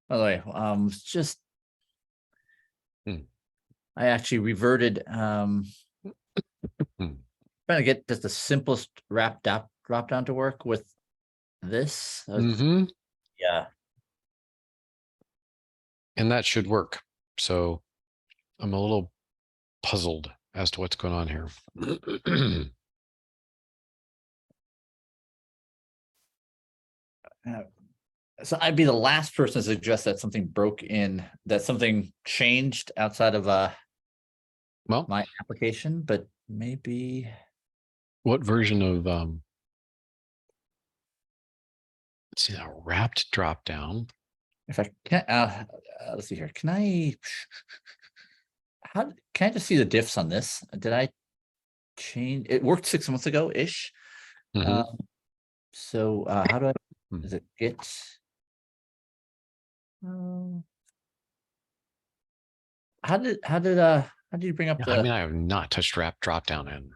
By the way, just Hmm. I actually reverted Hmm. trying to get just the simplest drop down to work with this. Mm-hmm. Yeah. And that should work. So I'm a little puzzled as to what's going on here. So I'd be the last person to suggest that something broke in, that something changed outside of Well, my application, but maybe what version of let's see, a wrapped drop down. if I can let's see here. Can I can I just see the diffs on this? Did I change it? Worked 6 months ago ish. Mm-hmm. So how do I Hmm. is it git? How did you bring up Yeah, the I mean, I have not touched wrap drop down in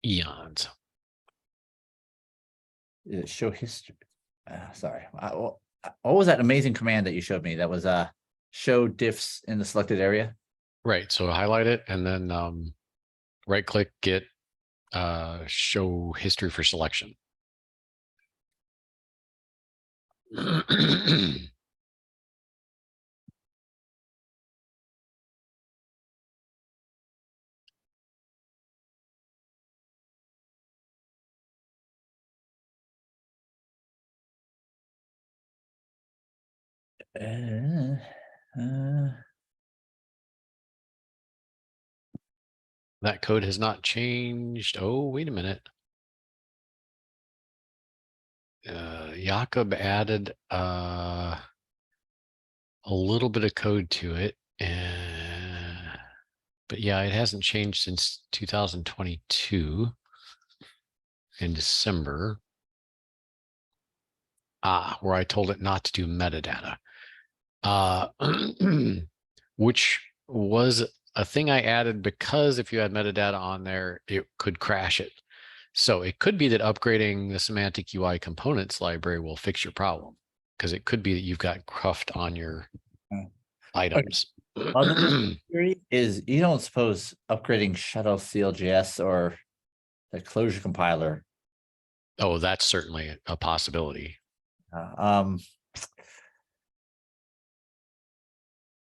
eons. show history? Sorry. What was that amazing command that you showed me? That was show diffs in the selected area. Right. So highlight it and then right click, get show history for selection. That code has not changed. Oh, wait a minute. Jakob added a little bit of code to it. But yeah, it hasn't changed since 2022 in December. Where I told it not to do metadata. Which was a thing I added because if you had metadata on there, it could crash it. So it could be that upgrading the semantic UI components library will fix your problem, because it could be that you've got cruft on your items. Other theory is you don't suppose upgrading Shadow CLJS or the closure compiler. Oh, that's certainly a possibility.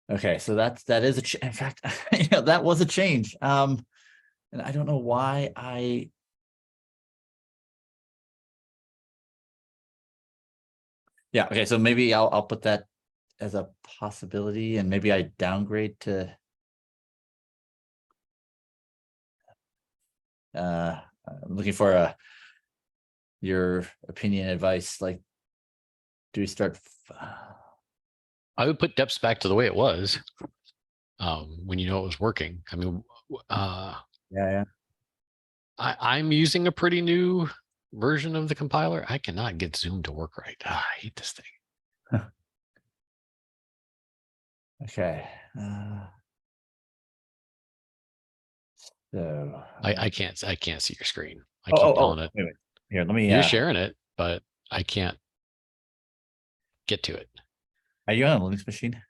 Okay, so that is in fact, that was a change. And I don't know why yeah, okay, so maybe I'll put that as a possibility, and maybe I downgrade to I'm looking for your opinion, advice. Like, do we start I would put depths back to the way it was when you know it was working. I mean, yeah. I'm using a pretty new version of the compiler. I cannot get Zoom to work right. I hate this thing. Okay. So I can't see your screen. I oh, keep telling it. wait. Here, let me You're sharing it, but I can't get to it. are you on a Linux machine?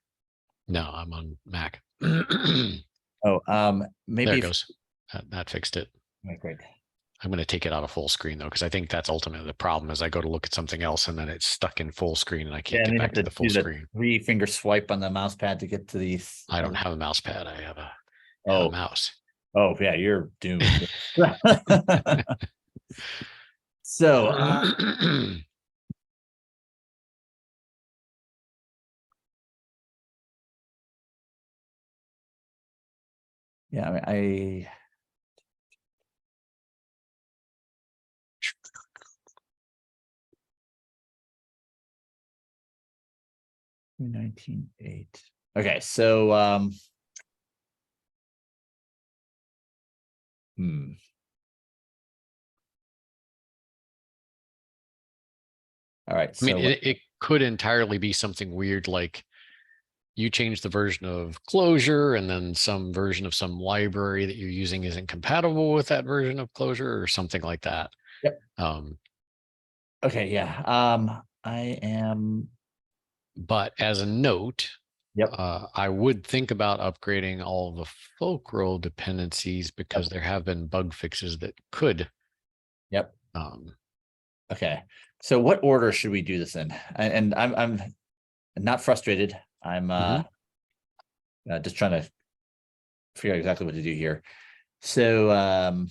No, I'm on Mac. Oh, maybe there it goes. That fixed it. Great. I'm going to take it out of full screen though, because I think that's ultimately the problem. Is I go to look at something else and then it's stuck in full screen and I can't get back to the full screen. 3-finger swipe on the mouse pad to get to these. I don't have a mouse pad. I have a mouse. Oh yeah, you're doomed. So yeah, I mean, 19.8. Okay, so all right. So I mean, it could entirely be something weird, like you change the version of Clojure and then some version of some library that you're using isn't compatible with that version of Clojure or something like that. Yep. Okay, yeah. I am But as a note, Yep. I would think about upgrading all the Fulcral dependencies because there have been bug fixes that could. Yep. Um, Okay. So what order should we do this in? And I'm not frustrated. I'm just trying to figure out exactly what to do here. So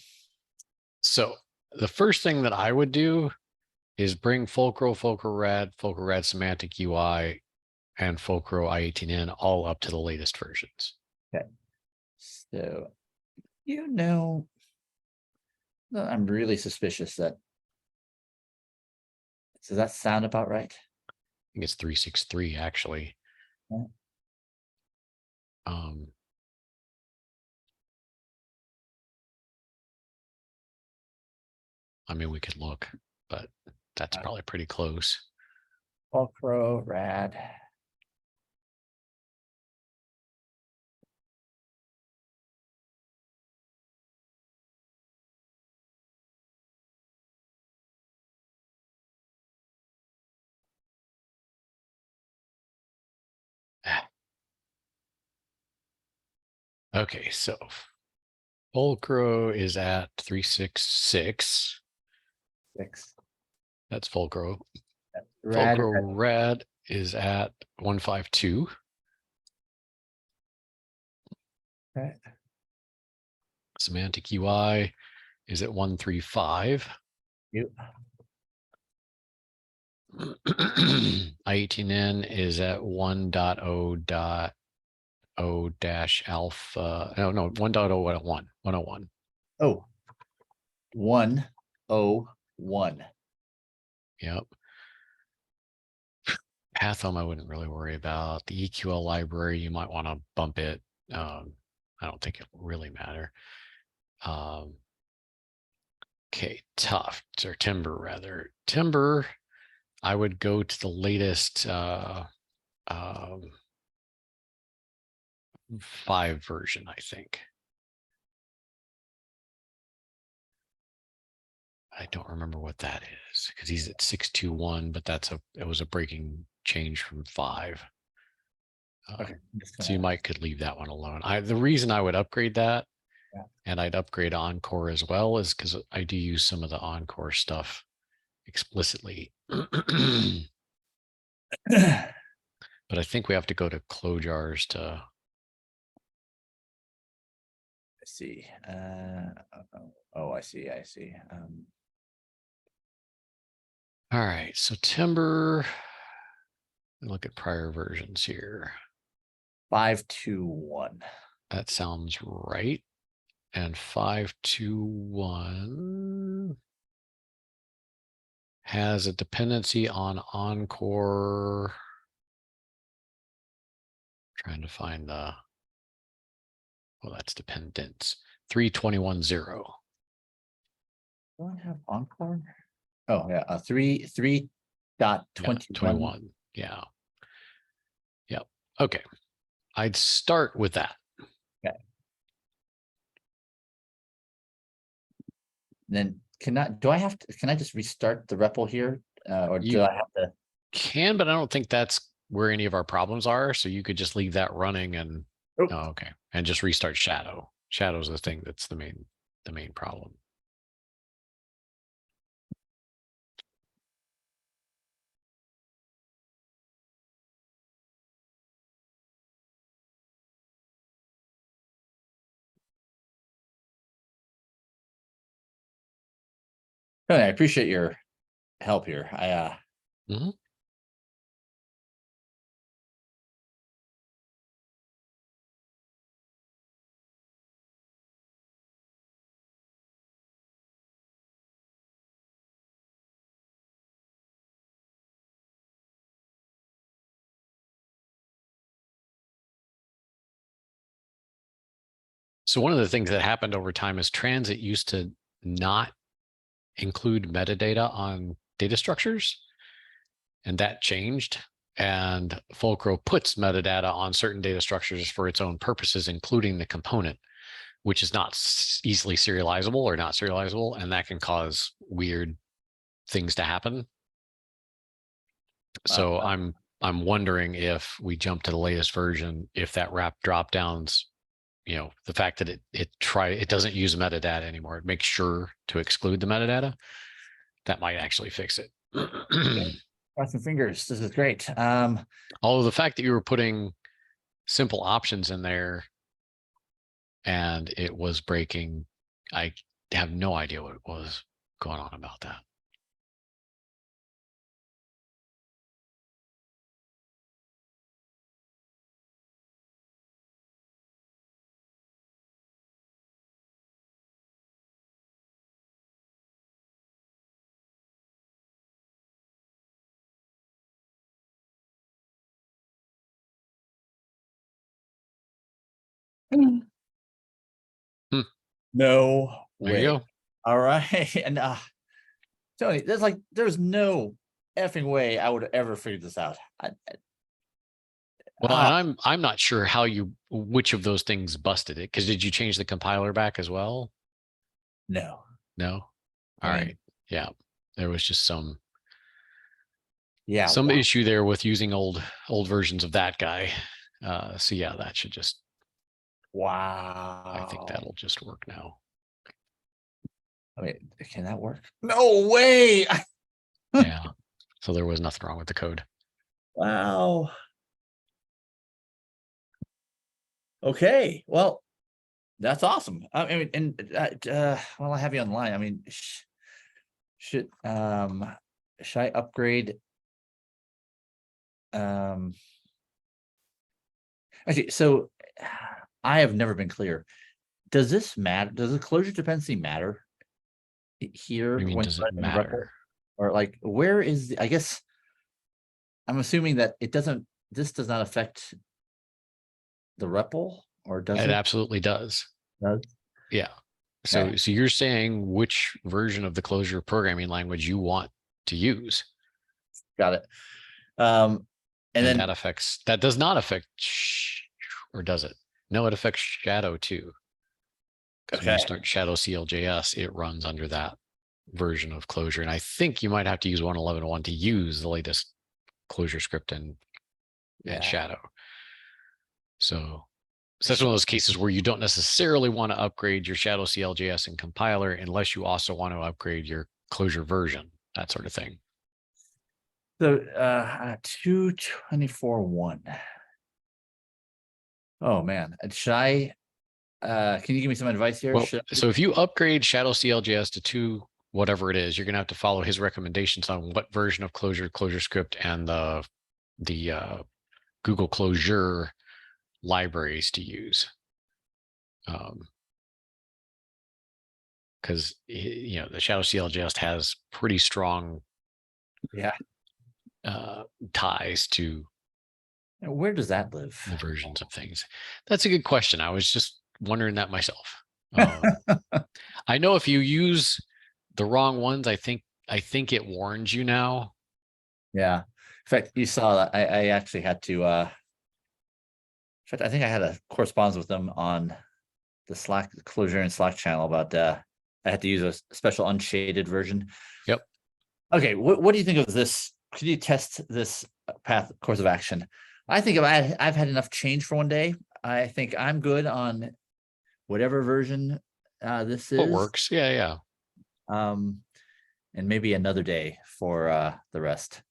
so the first thing that I would do is bring Fulcral, Fulcral Rad Semantic UI, and Fulcral I18N all up to the latest versions. okay. So I'm really suspicious that. Does that sound about right? I think it's 363 actually. Yeah. I mean, we could look, but that's probably pretty close. Fulcral Rad. Okay, so Fulcro is at 366. 6. That's Fulcro. Rad. Fulcro Rad is at 152. Right. Semantic UI is at 135. Yep. I18N is at 1.0.0-alpha. No, 1.0.1. 101. Oh. 101. Yep. Pathom, I wouldn't really worry about. The EQL library, you might want to bump it. I don't think it will really matter. Okay, Tufts or Timber rather. Timber, I would go to the latest 5 version, I think. I don't remember what that is because he's at 621, but it was a breaking change from 5. Okay. So you could leave that one alone. The reason I would upgrade that, and I'd upgrade Encore as well, is because I do use some of the Encore stuff explicitly. But I think we have to go to Clojars to. I see. Oh, I see. All right, so Timber. Look at prior versions here. 521. That sounds right. And 521 has a dependency on Encore. Trying to find the. Well, that's dependence. 321.0. Do I have Encore? Oh yeah, 3.21. Yeah. Yep. Okay. I'd start with that. Okay. Then can I just restart the REPL here? Or do I have to? Can, but I don't think that's where any of our problems are. So you could just leave that running and okay. And just restart Shadow. Shadow's the thing that's the main problem. I appreciate your help here. So one of the things that happened over time is Transit used to not include metadata on data structures, and that changed. And Fulcro puts metadata on certain data structures for its own purposes, including the component, which is not easily serializable or not serializable, and that can cause weird things to happen. So I'm I'm wondering if we jump to the latest version, if that wrap dropdowns, the fact that it doesn't use metadata anymore, it makes sure to exclude the metadata, that might actually fix it. Cross some fingers. This is great. Although the fact that you were putting simple options in there and it was breaking, I have no idea what was going on about that. No There you way. go. All right. And Tony, there's no effing way I would have ever figured this out. Well, and I'm not sure which of those things busted it, because did you change the compiler back as well? No. No. All right. Yeah. There was just some wow. issue there with using old versions of that guy. So yeah, that should just, wow. I think that'll just work now. I mean, can that work? No way. Yeah. So there was nothing wrong with the code. Wow. Okay. Well, that's awesome. I mean, and while I have you online, I mean, should I upgrade? Actually, so I have never been clear. Does this matter? Does the closure dependency matter here? I mean, does it matter? Or like, where is I guess I'm assuming that this does not affect the REPL, or does it? It absolutely does. Yeah. So you're saying which version of the closure programming language you want to use. Got it. And then that does not affect, or does it? No, it affects Shadow too. Because when you start Shadow CLJS, it runs under that version of closure. And I think you might have to use 1.11.1 to use the latest closure script and Shadow. So that's one of those cases where you don't necessarily want to upgrade your Shadow CLJS and compiler unless you also want to upgrade your closure version, that sort of thing. So 224.1. Oh man, should I? Can you give me some advice here? Well, so if you upgrade Shadow CLJS to 2, whatever it is, you're going to have to follow his recommendations on what version of closure script and the Google Closure libraries to use. Because the Shadow CLJS has pretty strong ties to where does that live? The versions of things. That's a good question. I was just wondering that myself. I know if you use the wrong ones, I think it warns you now. Yeah. In fact, you saw that I actually had to in fact, I think I had a correspondence with them on the Slack closure and Slack channel about I had to use a special unshaded version. Yep. Okay, what do you think of this? Could you test this course of action? I think I've had enough change for one day. I think I'm good on whatever version this is. What works? Yeah. And maybe another day for the rest.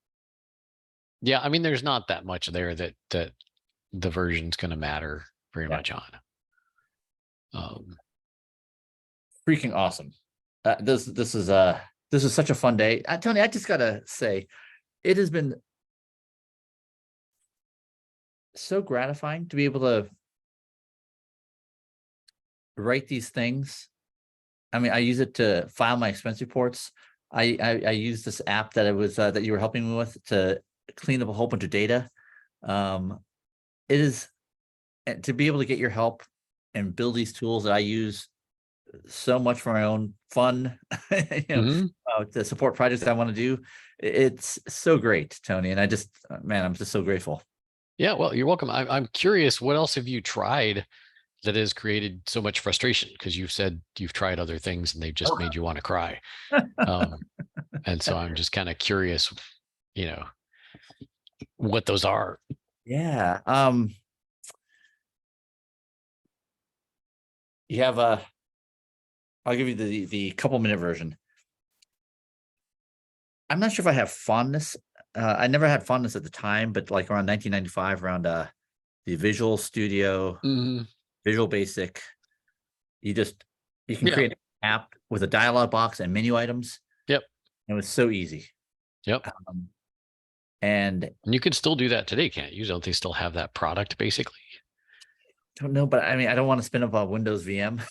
Yeah, I mean, there's not that much there that the version's going to matter very much on. Freaking awesome! This is such a fun day, Tony. I just gotta say, it has been so gratifying to be able to write these things. I mean, I use it to file my expense reports. I use this app that that you were helping me with to clean up a whole bunch of data. It is to be able to get your help and build these tools that I use so much for my own fun, to support projects I want to do. It's so great, Tony. And I'm just so grateful. Yeah, well, you're welcome. I'm curious, what else have you tried that has created so much frustration? Because you've said you've tried other things and they've just made you want to cry. And so I'm just kind of curious, what those are. Yeah. You have I'll give you the couple minute version. I'm not sure if I have fondness. I never had fondness at the time, but like around 1995, around the Visual Studio, Visual Basic, you can Yeah. create an app with a dialog box and menu items. Yep. It was so easy. Yep. And you can still do that today, can't you? Don't they still have that product basically? don't know, but I mean, I don't want to spin up a Windows VM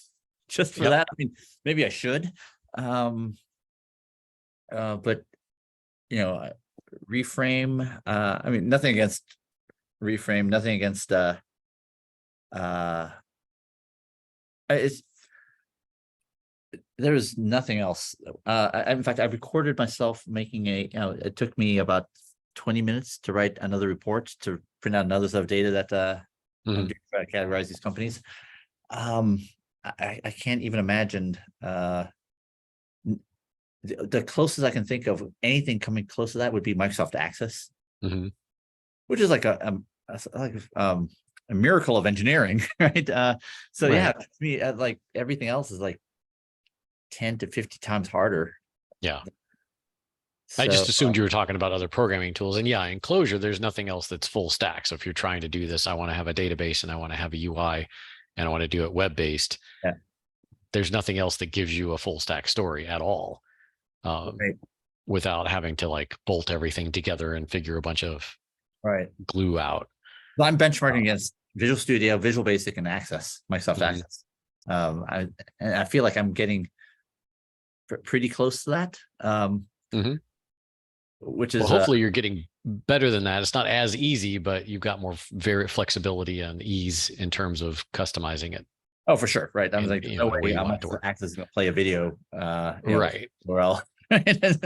just for that. I mean, maybe I should. But you know, Reframe. I mean, nothing against Reframe, nothing against it's there's nothing else. In fact, I recorded myself making it took me about 20 minutes to write another report to print out another set of data that I'm doing to try to categorize these companies. I can't even imagine the closest I can think of anything coming close to that would be Microsoft Access, which is like a miracle of engineering, right? So Right. yeah, to me, like everything else is like 10 to 50 times harder. Yeah. So, I just assumed you were talking about other programming tools. And yeah, in Clojure, there's nothing else that's full stack. So if you're trying to do this, I want to have a database and I want to have a UI and I want to do it web-based. Yeah. There's nothing else that gives you a full stack story at all, right. without having to like bolt everything together and figure a bunch of glue out. Well, I'm benchmarking against Visual Studio, Visual Basic, and Access, Microsoft Access. I feel like I'm getting pretty close to that. Which is well, hopefully you're getting better than that. It's not as easy, but you've got more very flexibility and ease in terms of customizing it. Oh, for sure, right? I'm like, no way I'm Access going to play a video, right? Well, that's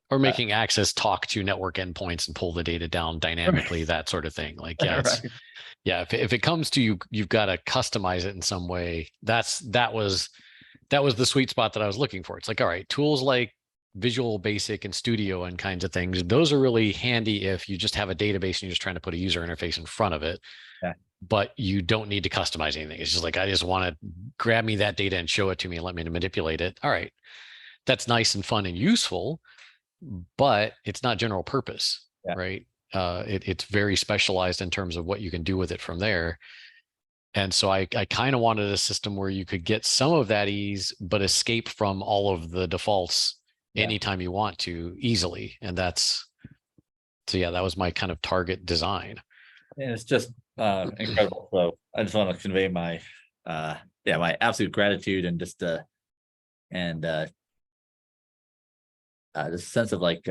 or making Access talk to network endpoints and pull the data down dynamically, that sort of thing. Like, yeah, yeah. If it comes to you, you've got to customize it in some way. That was the sweet spot that I was looking for. It's like, all right, tools like Visual Basic and Studio and kinds of things, those are really handy if you just have a database and you're just trying to put a user interface in front of it. Yeah. But you don't need to customize anything. It's just like, I just want to grab me that data and show it to me and let me manipulate it. All right, that's nice and fun and useful, but it's not general purpose, right? It's very specialized in terms of what you can do with it from there. And so I kind of wanted a system where you could get some of that ease, but escape from all of the defaults anytime you want to easily. And so yeah, that was my kind of target design. And it's just incredible. So I just want to convey my my absolute gratitude and just this sense of like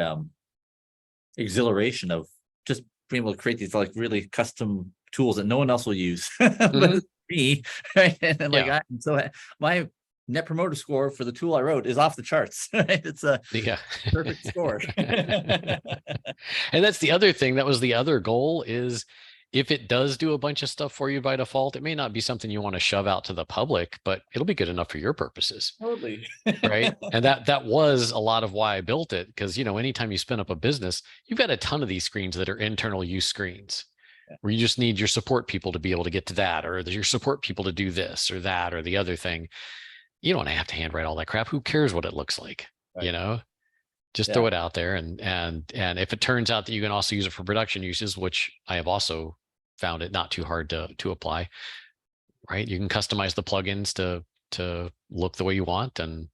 exhilaration of just being able to create these like really custom tools that no one else will use but me, right? And like my Net Promoter Score for the tool I wrote is off the charts. Right? It's a perfect score. And that's the other thing. That was the other goal, is if it does do a bunch of stuff for you by default, it may not be something you want to shove out to the public, but it'll be good enough for your purposes. Totally. Right. And that was a lot of why I built it, because, anytime you spin up a business, you've got a ton of these screens that are internal use screens where you just need your support people to be able to get to that, or your support people to do this or that or the other thing. You don't have to handwrite all that crap. Who cares what it looks like? Right. Just throw it out there. And if it turns out that you can also use it for production uses, which I have also found it not too hard to apply, right? You can customize the plugins to look the way you want, and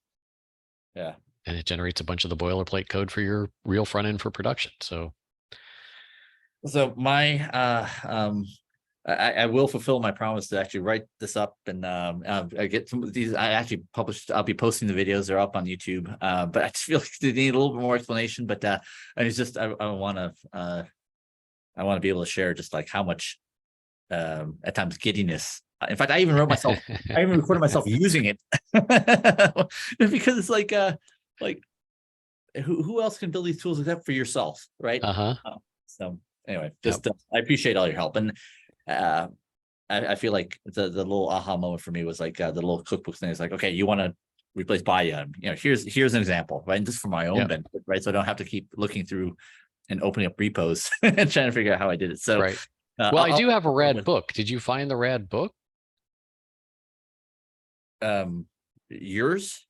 it generates a bunch of the boilerplate code for your real front end for production. So my I will fulfill my promise to actually write this up and I get some of these. I actually I'll be posting the videos. They're up on YouTube, but I just feel like they need a little bit more explanation. But and it's just I want to be able to share just like how much at times giddiness. In fact, I even recorded myself using it because it's like who else can build these tools except for yourself, right? So anyway, just I appreciate all your help. And I feel like the little aha moment for me was like the little cookbook thing. It's like, okay, you want to replace Baya, here's an example, right? And just for my own benefit, right? So I don't have to keep looking through and opening up repos and trying to figure out how I did it. So, right. Well, I do have a rad book. Did you find the rad book? Yours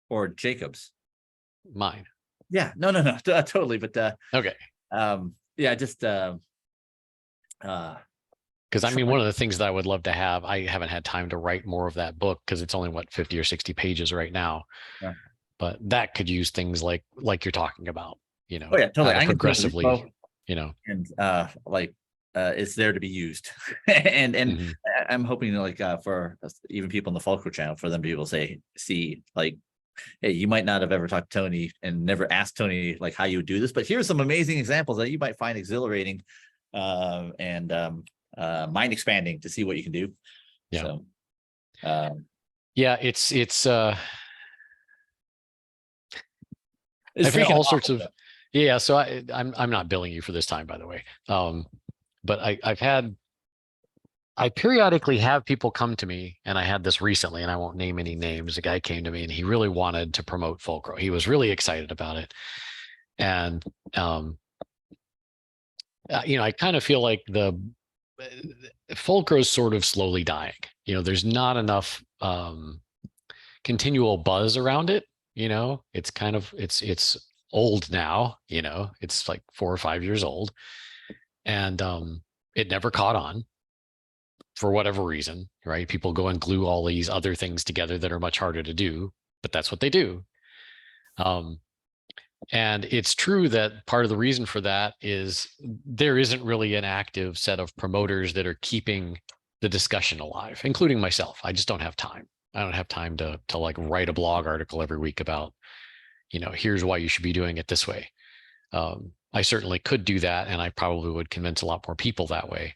or Jacob's? Mine. Yeah, no, totally. But okay. Yeah, just because I mean, one of the things that I would love to have, I haven't had time to write more of that book because it's only what 50 or 60 pages right now. Yeah. But that could use things like you're talking about, you know, oh yeah, totally. how to progressively, you know, and it's there to be used. and I'm hoping like for even people in the Fulcro channel, for them to be able to see like, hey, you might not have ever talked to Tony and never asked Tony like how you would do this, but here's some amazing examples that you might find exhilarating and mind expanding to see what you can do. Yeah. So yeah, it's I've had all sorts of yeah. So I'm not billing you for this time, by the way. But I periodically have people come to me, and I had this recently, and I won't name any names. A guy came to me and he really wanted to promote Fulcro. He was really excited about it. And, you know, I kind of feel like the Fulcro is sort of slowly dying. You know, there's not enough continual buzz around it. You know, it's kind of, it's old now, you know, it's like 4 or 5 years old, and it never caught on for whatever reason, right? People go and glue all these other things together that are much harder to do, but that's what they do. And it's true that part of the reason for that is there isn't really an active set of promoters that are keeping the discussion alive, including myself. I just don't have time. I don't have time to like write a blog article every week about, you know, here's why you should be doing it this way. I certainly could do that, and I probably would convince a lot more people that way.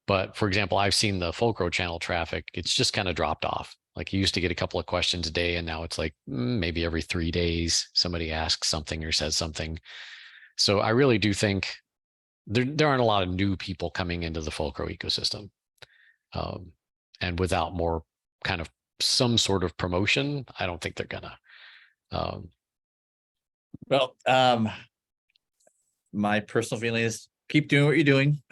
But for example, I've seen the Fulcro channel traffic, it's just kind of dropped off. Like you used to get a couple of questions a day, and now it's like maybe every 3 days somebody asks something or says something. So I really do think there aren't a lot of new people coming into the Fulcro ecosystem. And without more kind of some sort of promotion, I don't think they're gonna. Well, my personal feeling is keep doing what you're doing.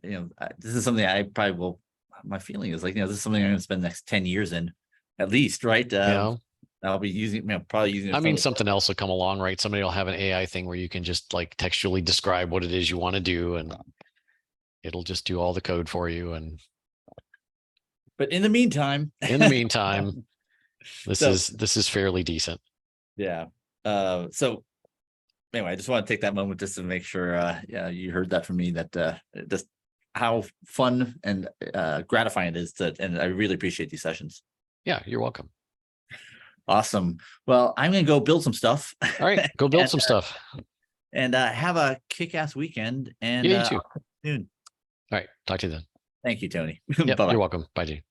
You know, this is something I probably will, my feeling is like, you know, this is something I'm going to spend the next 10 years in at least, right? Yeah. I'll be using, you know, probably using it. I mean, something else will come along, right? Somebody will have an AI thing where you can just like textually describe what it is you want to do, and it'll just do all the code for you. And but in the meantime, this is fairly decent. Yeah. So anyway, I just want to take that moment just to make sure yeah, you heard that from me, that just how fun and gratifying it is and I really appreciate these sessions. Yeah, you're welcome. Awesome. Well, I'm gonna go build some stuff. All right, go build some stuff. And have a kick-ass weekend. And yeah, you too. Soon. All right, talk to you then. Thank you, Tony. Yep, you're welcome. Bye, Gene.